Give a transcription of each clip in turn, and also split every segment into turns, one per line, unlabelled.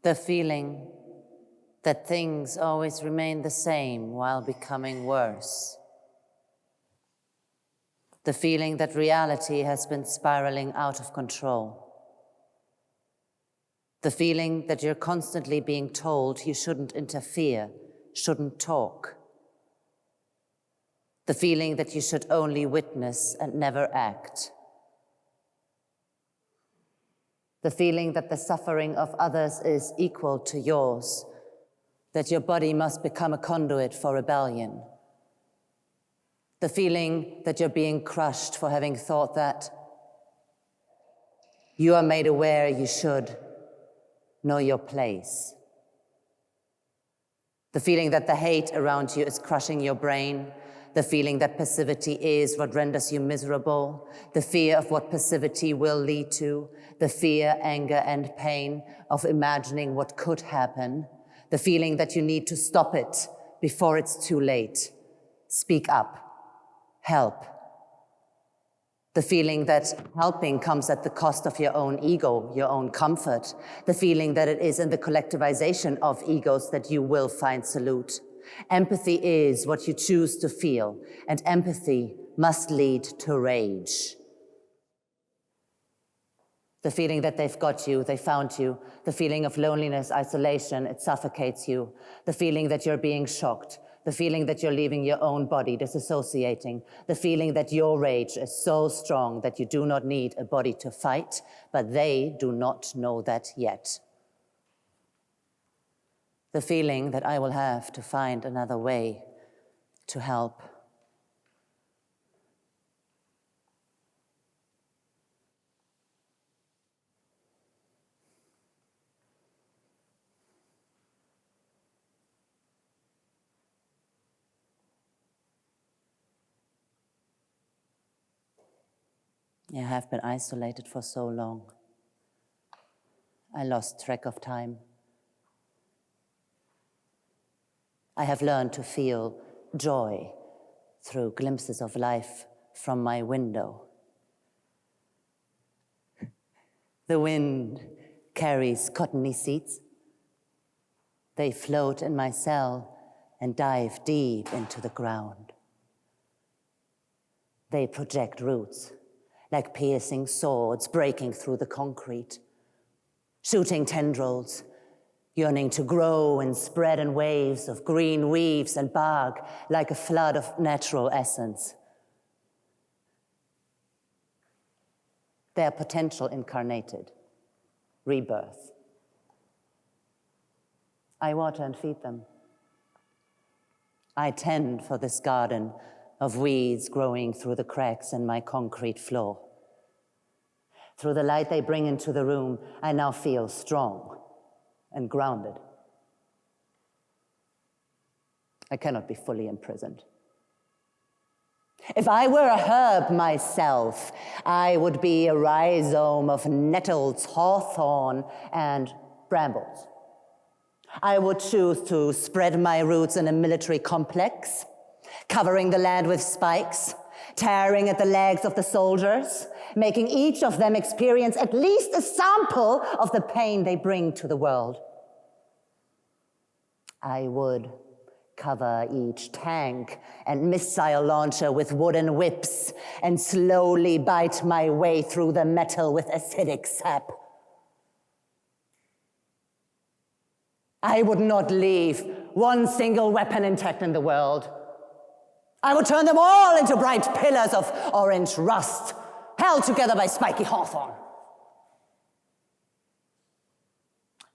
The feeling that things always remain the same while becoming worse. The feeling that reality has been spiraling out of control. The feeling that you're constantly being told you shouldn't interfere, shouldn't talk. The feeling that you should only witness and never act. The feeling that the suffering of others is equal to yours, that your body must become a conduit for rebellion. The feeling that you're being crushed for having thought that you are made aware you should know your place. The feeling that the hate around you is crushing your brain. The feeling that passivity is what renders you miserable. The fear of what passivity will lead to. The fear, anger, and pain of imagining what could happen. The feeling that you need to stop it before it's too late. Speak up. Help. The feeling that helping comes at the cost of your own ego, your own comfort. The feeling that it is in the collectivization of egos that you will find salute. Empathy is what you choose to feel, and empathy must lead to rage. The feeling that they've got you, they found you. The feeling of loneliness, isolation, it suffocates you. The feeling that you're being shocked. The feeling that you're leaving your own body, disassociating. The feeling that your rage is so strong that you do not need a body to fight, but they do not know that yet. The feeling that I will have to find another way to help. I have been isolated for so long. I lost track of time. I have learned to feel joy through glimpses of life from my window. The wind carries cottony seeds. They float in my cell and dive deep into the ground. They project roots like piercing swords breaking through the concrete, shooting tendrils, yearning to grow and spread in waves of green weaves and bark like a flood of natural essence. Their potential incarnated, rebirth. I water and feed them. I tend for this garden of weeds growing through the cracks in my concrete floor. Through the light they bring into the room, I now feel strong and grounded. I cannot be fully imprisoned. If I were a herb myself, I would be a rhizome of nettles, hawthorn, and brambles. I would choose to spread my roots in a military complex, covering the land with spikes, tearing at the legs of the soldiers, making each of them experience at least a sample of the pain they bring to the world. I would cover each tank and missile launcher with wooden whips and slowly bite my way through the metal with acidic sap. I would not leave one single weapon intact in the world. I would turn them all into bright pillars of orange rust, held together by spiky hawthorn.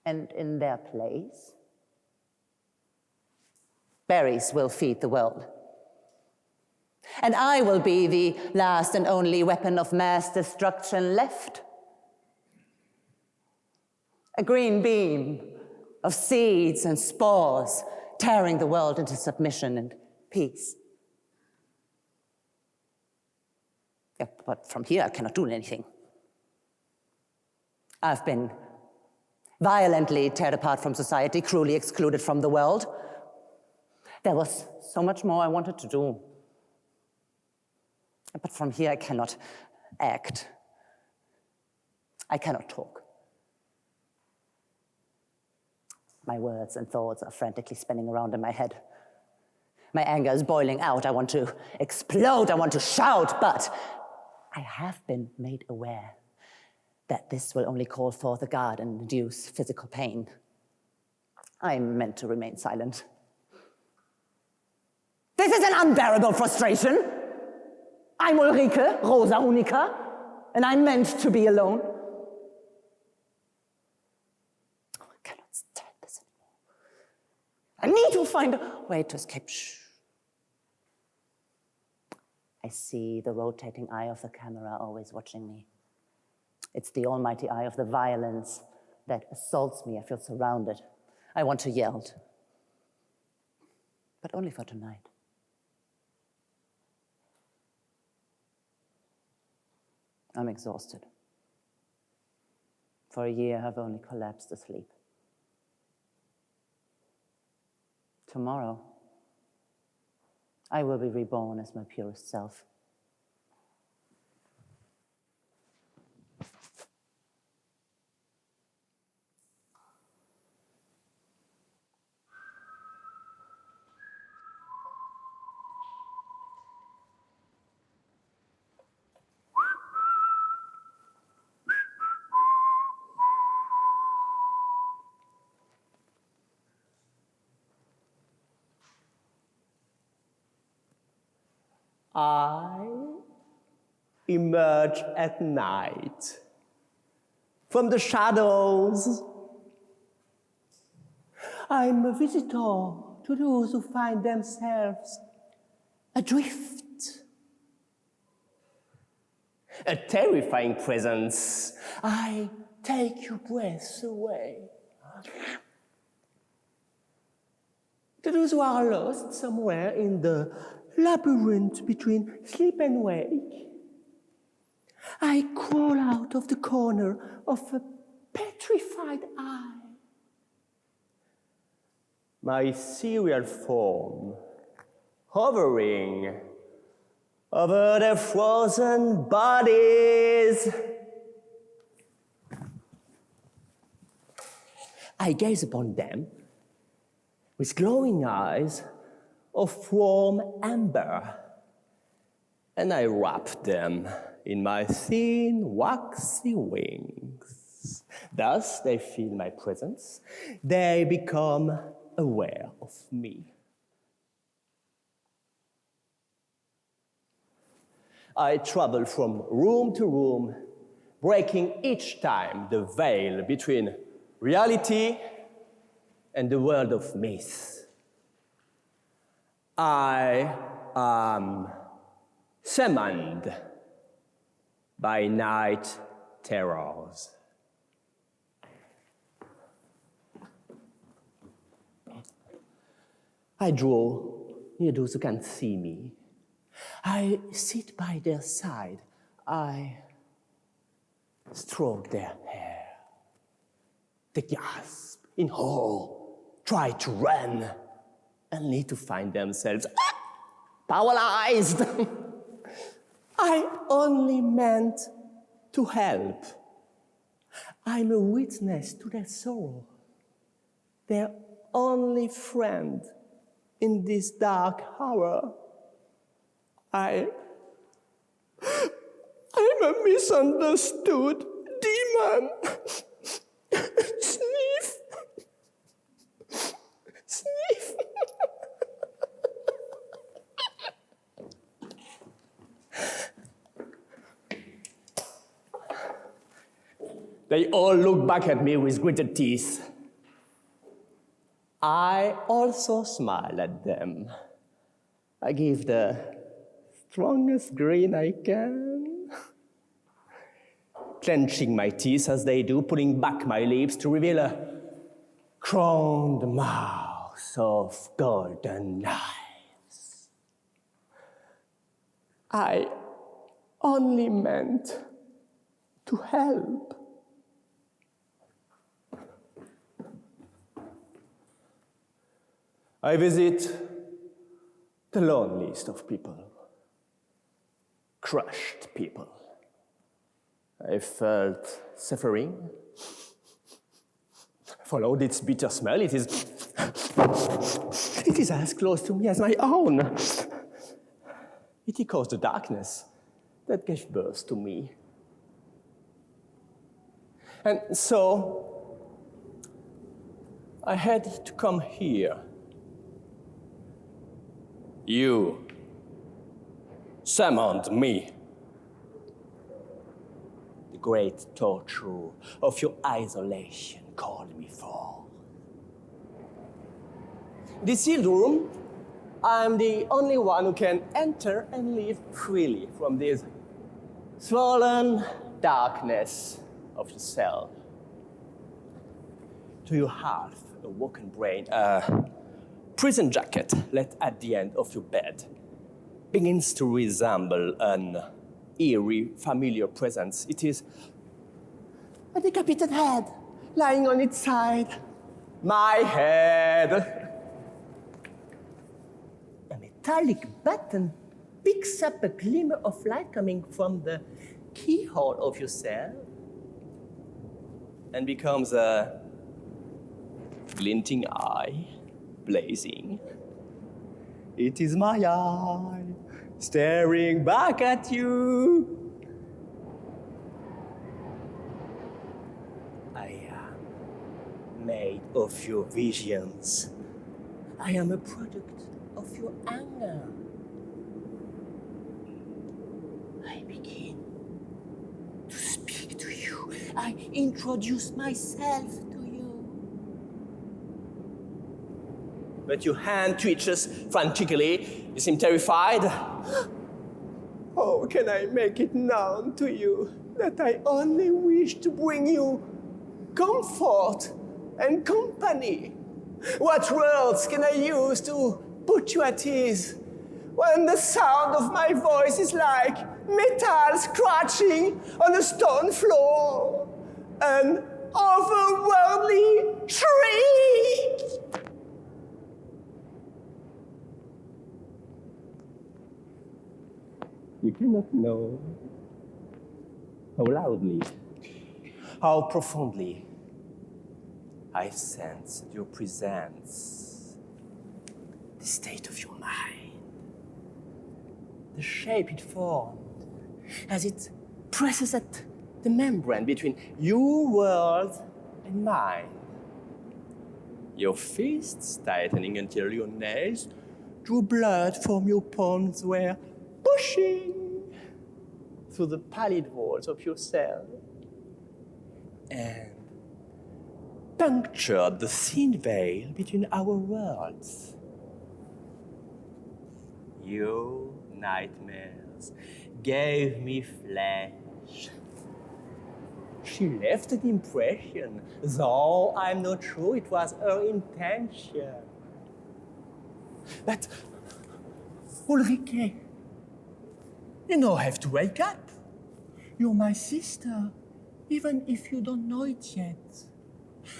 And in their place, berries will feed the world. And I will be the last and only weapon of mass destruction left. A green beam of seeds and spores tearing the world into submission and peace. Yeah, but from here I cannot do anything. I've been violently torn apart from society, cruelly excluded from the world. There was so much more I wanted to do. But from here I cannot act. I cannot talk. My words and thoughts are frantically spinning around in my head. My anger is boiling out. I want to explode. I want to shout, but I have been made aware that this will only call forth a guard and induce physical pain. I'm meant to remain silent. This is an unbearable frustration. I'm Ulrike, Rosa Unica, and I'm meant to be alone. Oh, I cannot stand this anymore. I need to find a way to escape. Shh. I see the rotating eye of the camera always watching me. It's the almighty eye of the violence that assaults me. I feel surrounded. I want to yell, but only for tonight. I'm exhausted. For a year, I've only collapsed asleep. Tomorrow, I will be reborn as my purest self.
I emerge at night from the shadows. I'm a visitor to those who find themselves adrift. A terrifying presence. I take your breath away. To those who are lost somewhere in the labyrinth between sleep and wake, I crawl out of the corner of a petrified eye. My ethereal form hovering over the frozen bodies. I gaze upon them with glowing eyes of warm amber, and I wrap them in my thin, waxy wings. Thus, they feel my presence. They become aware of me. I travel from room to room, breaking each time the veil between reality and the world of myth. I am summoned by night terrors. I draw near those who can see me. I sit by their side. I stroke their hair. They gasp in horror, try to run, only to find themselves paralyzed. I only meant to help. I'm a witness to their sorrow, their only friend in this dark hour. I'm a misunderstood demon. Sniff. Sniff. They all look back at me with gritted teeth. I also smile at them. I give the strongest grin I can, clenching my teeth as they do, pulling back my lips to reveal a crowned mouth of golden knives. I only meant to help. I visit the loneliest of people, crushed people. I felt suffering, Follow its bitter smell. It is as close to me as my own. It echoes the darkness that gave birth to me. And so I had to come here. You summoned me. The great torture of your isolation called me forth. In this sealed room, I'm the only one who can enter and leave freely from this swollen darkness of your cell. To your half-awoken brain, a prison jacket left at the end of your bed begins to resemble an eerie, familiar presence. It is a decapitated head lying on its side. My head. A metallic button picks up a glimmer of light coming from the keyhole of your cell and becomes a glinting eye, blazing. It is my eye, staring back at you. I am made of your visions. I am a product of your anger. I begin to speak to you. I introduce myself to you. But your hand twitches frantically. You seem terrified. How can I make it known to you that I only wish to bring you comfort and company? What words can I use to put you at ease when the sound of my voice is like metal scratching on a stone floor? An otherworldly shriek! You cannot know how loudly, how profoundly I sense your presence, the state of your mind, the shape it formed as it presses at the membrane between your world and mine. Your fists tightening until your nails drew blood from your palms were pushing through the pallid walls of your cell and punctured the thin veil between our worlds. Your nightmares gave me flesh. She left an impression, though I'm not sure it was her intention. But, Ulrike, you now have to wake up. You're my sister, even if you don't know it yet.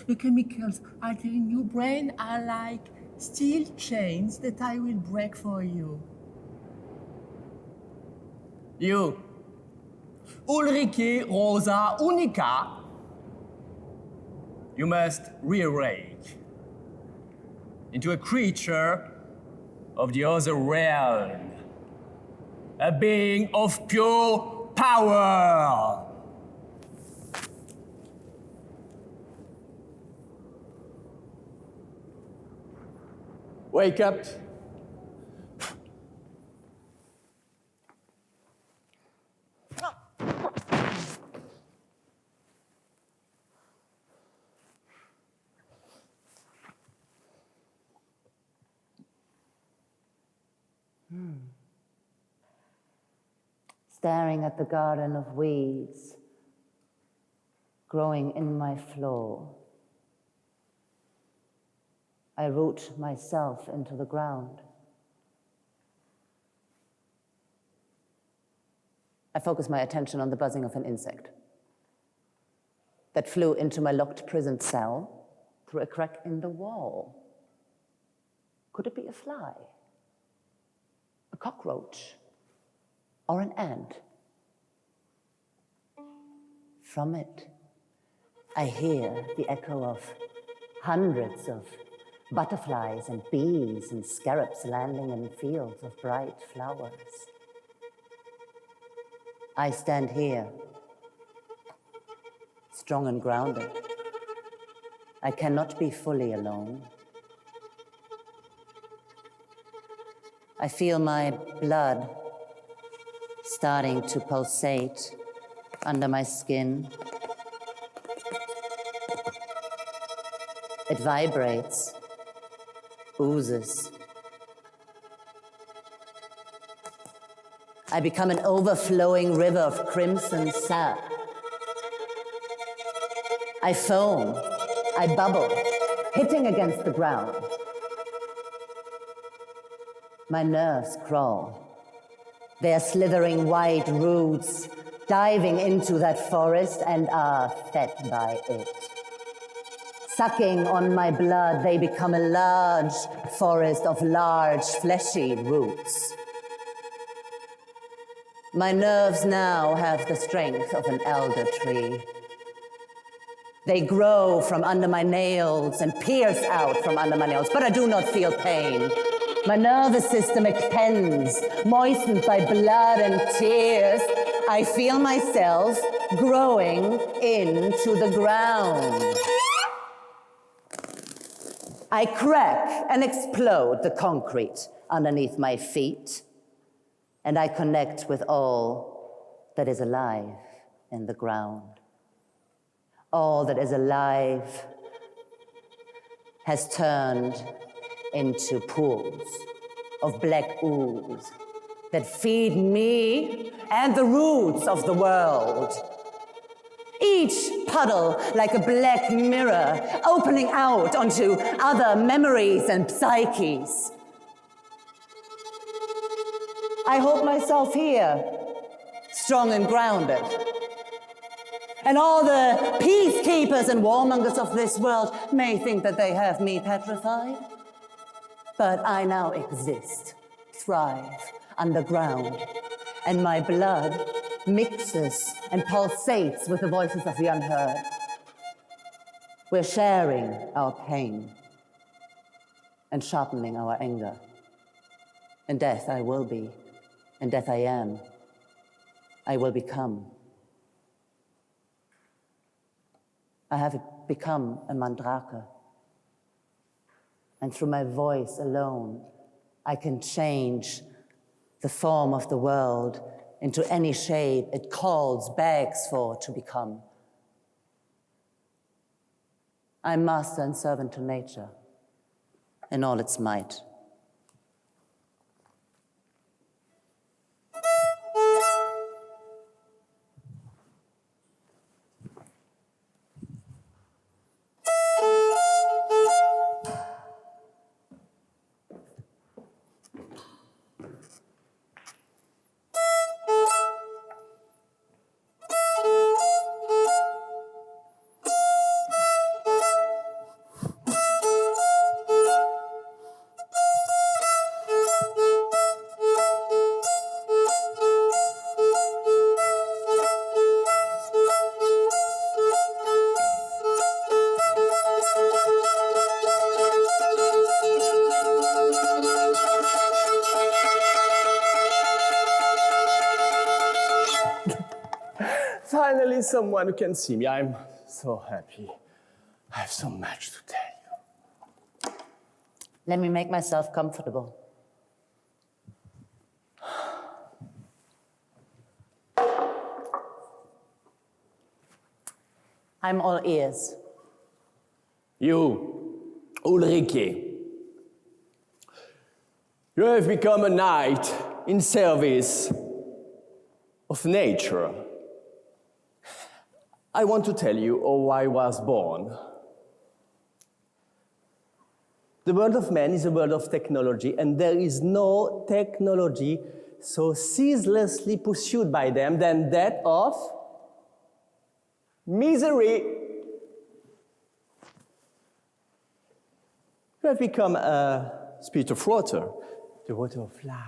The chemicals altering your brain are like steel chains that I will break for you. You, Ulrike Rosa Unica, you must rearrange into a creature of the other realm, a being of pure power. Wake up.
Staring at the garden of weeds growing in my floor, I root myself into the ground. I focus my attention on the buzzing of an insect that flew into my locked prison cell through a crack in the wall. Could it be a fly, a cockroach, or an ant? From it, I hear the echo of hundreds of butterflies and bees and scarabs landing in fields of bright flowers. I stand here, strong and grounded. I cannot be fully alone. I feel my blood starting to pulsate under my skin. It vibrates, oozes. I become an overflowing river of crimson sap. I foam, I bubble, hitting against the ground. My nerves crawl. They are slithering white roots, diving into that forest and are fed by it. Sucking on my blood, they become a large forest of large, fleshy roots. My nerves now have the strength of an elder tree. They grow from under my nails and pierce out from under my nails, but I do not feel pain. My nervous system extends, moistened by blood and tears. I feel myself growing into the ground. I crack and explode the concrete underneath my feet, and I connect with all that is alive in the ground. All that is alive has turned into pools of black ooze that feed me and the roots of the world. Each puddle like a black mirror opening out onto other memories and psyches. I hold myself here, strong and grounded. And all the peacekeepers and warmongers of this world may think that they have me petrified. But I now exist, thrive underground, and my blood mixes and pulsates with the voices of the unheard. We're sharing our pain and sharpening our anger. In death I will be, in death I am, I will become. I have become a mandrake. And through my voice alone, I can change the form of the world into any shape it calls, begs for to become. I'm master and servant to nature in all its might.
Finally, someone who can see me. I'm so happy. I have so much to tell you.
Let me make myself comfortable. I'm all ears.
You, Ulrike, you have become a knight in service of nature. I want to tell you how I was born. The world of man is a world of technology, and there is no technology so ceaselessly pursued by them than that of misery. You have become a spirit of water, the water of life.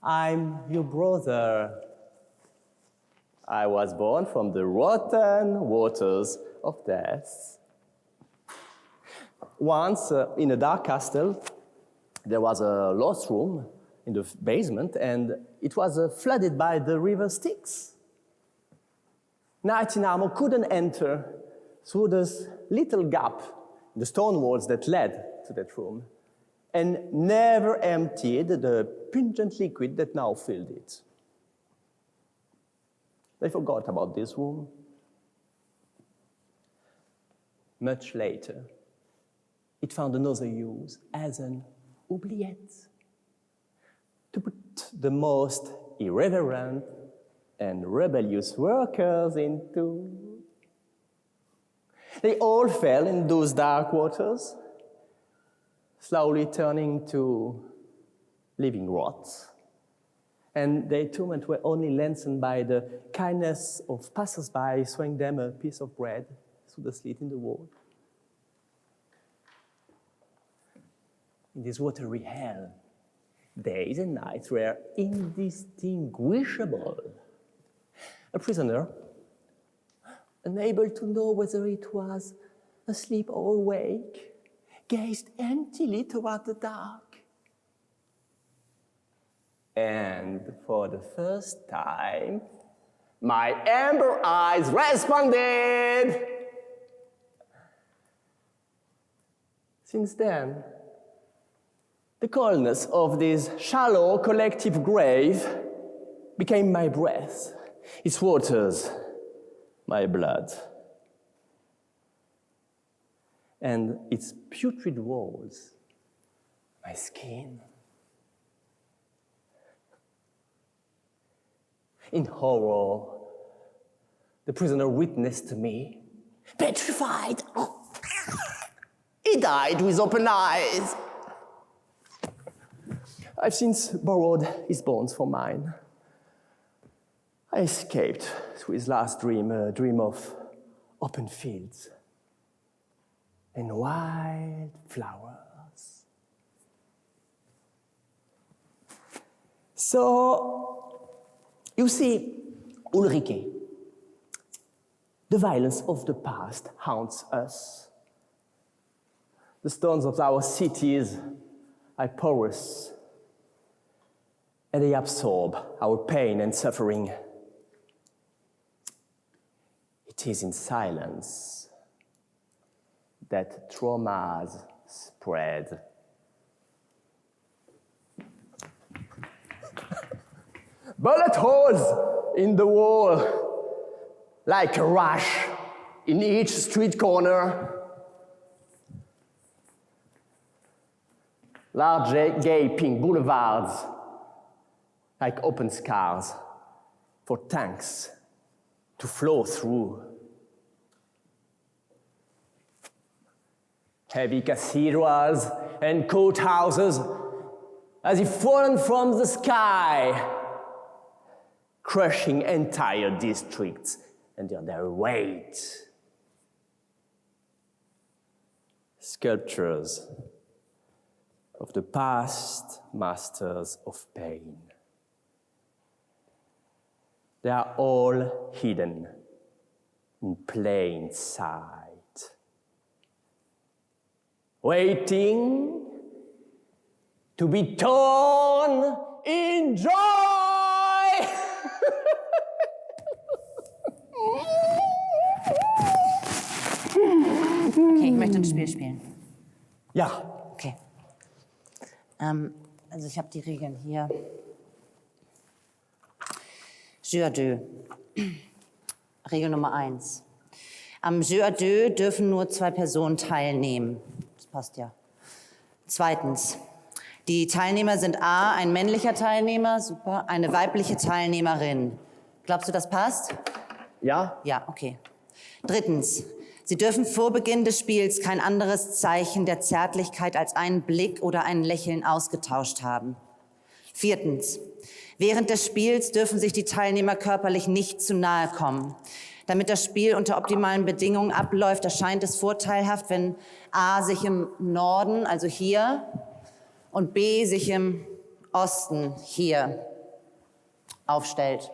I'm your brother. I was born from the rotten waters of death. Once, in a dark castle, there was a lost room in the basement, and it was flooded by the river Styx. Knight in armor couldn't enter through this little gap in the stone walls that led to that room, and never emptied the pungent liquid that now filled it. They forgot about this room. Much later, it found another use as an oubliette, to put the most irreverent and rebellious workers into. They all fell in those dark waters, slowly turning to living rots. And their torment were only lengthened by the kindness of passers-by throwing them a piece of bread through the slit in the wall. In this watery hell, days and nights were indistinguishable. A prisoner, unable to know whether it was asleep or awake, gazed emptily toward the dark. And for the first time, my amber eyes responded. Since then, the coldness of this shallow collective grave became my breath, its waters, my blood, and its putrid walls, my skin. In horror, the prisoner witnessed me, petrified. He died with open eyes. I've since borrowed his bones for mine. I escaped through his last dream, a dream of open fields and wild flowers. So, you see, Ulrike, the violence of the past haunts us. The stones of our cities are porous, and they absorb our pain and suffering. It is in silence that traumas spread. Bullet holes in the wall, like a rash in each street corner. Large gaping boulevards, like open scars for tanks to flow through. Heavy cathedrals and courthouses as if fallen from the sky, crushing entire districts under their weight. Sculptures of the past masters of pain. They are all hidden in plain sight, waiting to be torn in joy.
Okay, ich möchte ein Spiel spielen.
Ja.
Okay. Also ich habe die Regeln hier. Jeu à deux. Regel Nummer 1. Am Jeu à deux dürfen nur 2 Personen teilnehmen. Das passt ja. 2. Die Teilnehmer sind A, ein männlicher Teilnehmer, super, eine weibliche Teilnehmerin. Glaubst du, das passt?
Ja?
Ja, okay. 3. Sie dürfen vor Beginn des Spiels kein anderes Zeichen der Zärtlichkeit als einen Blick oder ein Lächeln ausgetauscht haben. 4. Während des Spiels dürfen sich die Teilnehmer körperlich nicht zu nahe kommen. Damit das Spiel unter optimalen Bedingungen abläuft, erscheint es vorteilhaft, wenn A sich im Norden, also hier, und B sich im Osten, hier, aufstellt.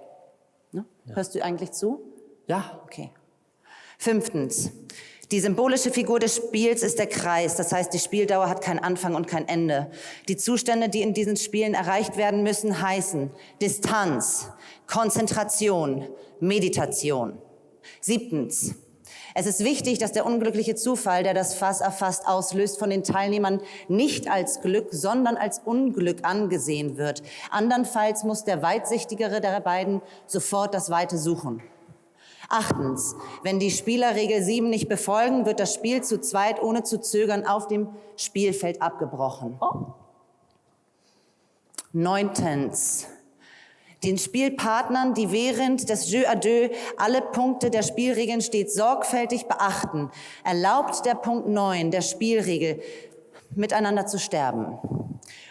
Ne? Ja. Hörst du eigentlich zu?
Ja.
Okay. 5. Die symbolische Figur des Spiels ist der Kreis, das heißt, die Spieldauer hat keinen Anfang und kein Ende. Die Zustände, die in diesen Spielen erreicht werden müssen, heißen Distanz, Konzentration, Meditation. 7. Es ist wichtig, dass der unglückliche Zufall, der das Fass erfasst, auslöst, von den Teilnehmern nicht als Glück, sondern als Unglück angesehen wird. Andernfalls muss der Weitsichtigere der beiden sofort das Weite suchen. 8. Wenn die Spieler Regel 7 nicht befolgen, wird das Spiel zu zweit ohne zu zögern auf dem Spielfeld abgebrochen. 9. Den Spielpartnern, die während des Jeu à deux alle Punkte der Spielregeln stets sorgfältig beachten, erlaubt der Punkt 9 der Spielregel, miteinander zu sterben,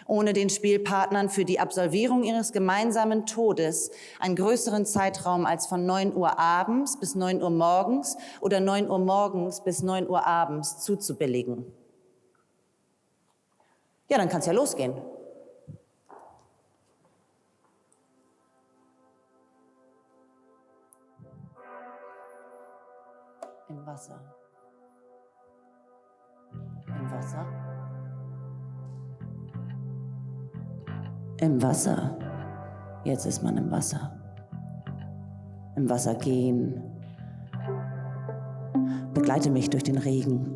ohne den Spielpartnern für die Absolvierung ihres gemeinsamen Todes einen größeren Zeitraum als von 9 Uhr abends bis 9 Uhr morgens oder 9 Uhr morgens bis 9 Uhr abends zuzubilligen. Ja, dann kann es ja losgehen. Im Wasser. Im Wasser. Im Wasser. Jetzt ist man im Wasser. Im Wasser gehen. Begleite mich durch den Regen.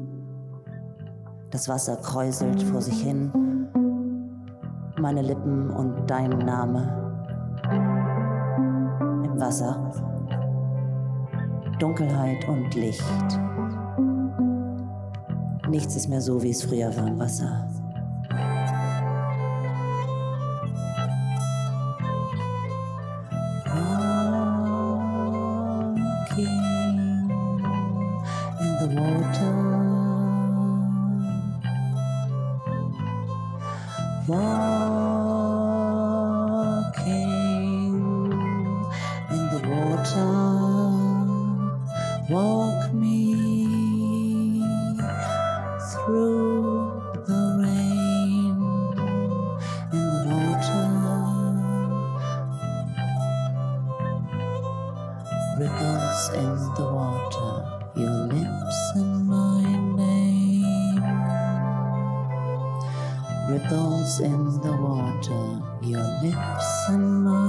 Das Wasser kräuselt vor sich hin. Meine Lippen und dein Name. Im Wasser. Dunkelheit und Licht. Nichts ist mehr so, wie es früher war im Wasser. Walk me through the rain in the water. Ripples in the water, your lips and my name. Ripples in the water, your lips and my